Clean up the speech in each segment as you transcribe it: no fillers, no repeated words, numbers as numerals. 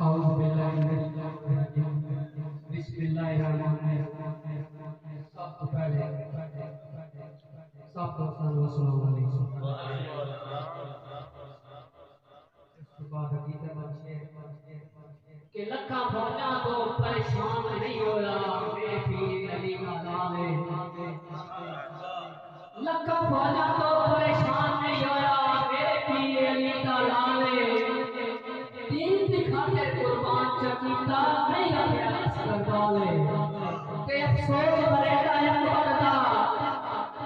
औज़ु बिल्लाहि बिस्मिल्लाहिर्रहमानिर्रहीम। सबसे पहले सब दोस्तों को अस्सलाम वालेकुम। इसके बाद हकीकत है कि लखा फौजा तो परेशान नहीं हो रहा पीर अली का नाम है। लखा फौजा तो परेशान नहीं हो रहा मेरे पीर अली का नाम है। दीन की खातिर कुर्बान चकीता नहीं रखा अस्पताल के अफसोस बरेता है पर्दा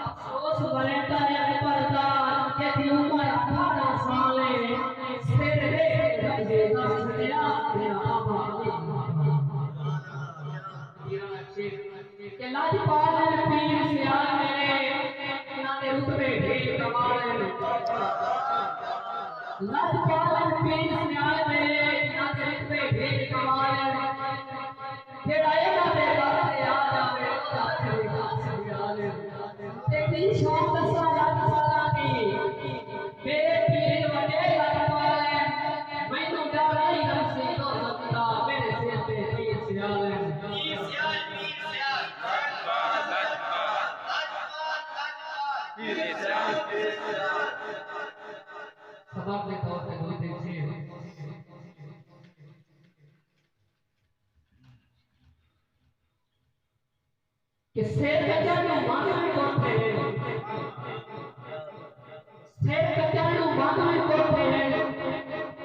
अफसोस बरेता है पर्दा के दिल में 18 साल सिर देगा सया के लाजपाल पीर सियाल मेरे नाते रुतबे ढेर कमाल लाजपाल पीर सियाल मेरे नाते रुतबे ढेर कमाल जेड़ा एना दे बात आ जावे ओदा चलेगा सियाल तेरी शौक दसा लाख साला की मेरे पीर वडे लाजपाल मैनू डर नहीं रसी तो सकता मेरे सिर पे पीर सियाल सबक के तौर पे कोई देखिए कि शेर का जानो मांगने कौन थे शेर का जानो मांगने कौन थे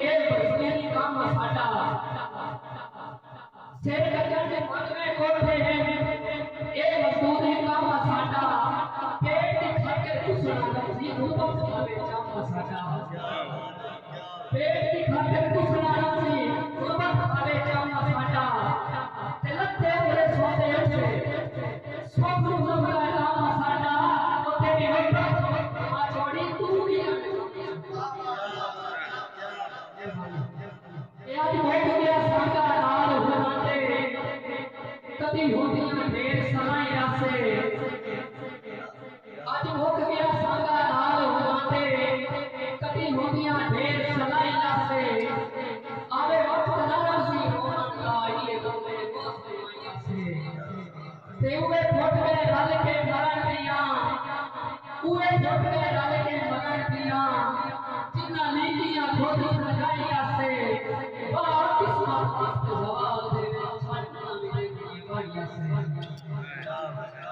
ए बसनी काम साडा शेर का जानो मांगने कौन थे ए मजदूरी काम साडा पेट खाकर दूसरा नफसी रूप खावे चाम साडा पेट की खातिर दूसरा नफसी रूप खावे चाम साडा ते लत्ते बड़े सोते उठे सब जगह काम साडा ओते भी होता आ छोड़ी तू की ए आज बैठ गया सांगा नाल हुनाते कदी होदियां ढेर सलाई रासे आज भोग गया सांगा नाल हुनाते कदी होदियां ढेर सलाई रासे आवे वक्त नरम सी मोहन लाई गमे दोस्त माया से तेवे फट में रल के मरण दिया उए फट में रल के मरण दिया जिन्ना लीजियां खुद लगाइया से वाह किस्मत मस्त जवाब देना छाटना मिले की वाया से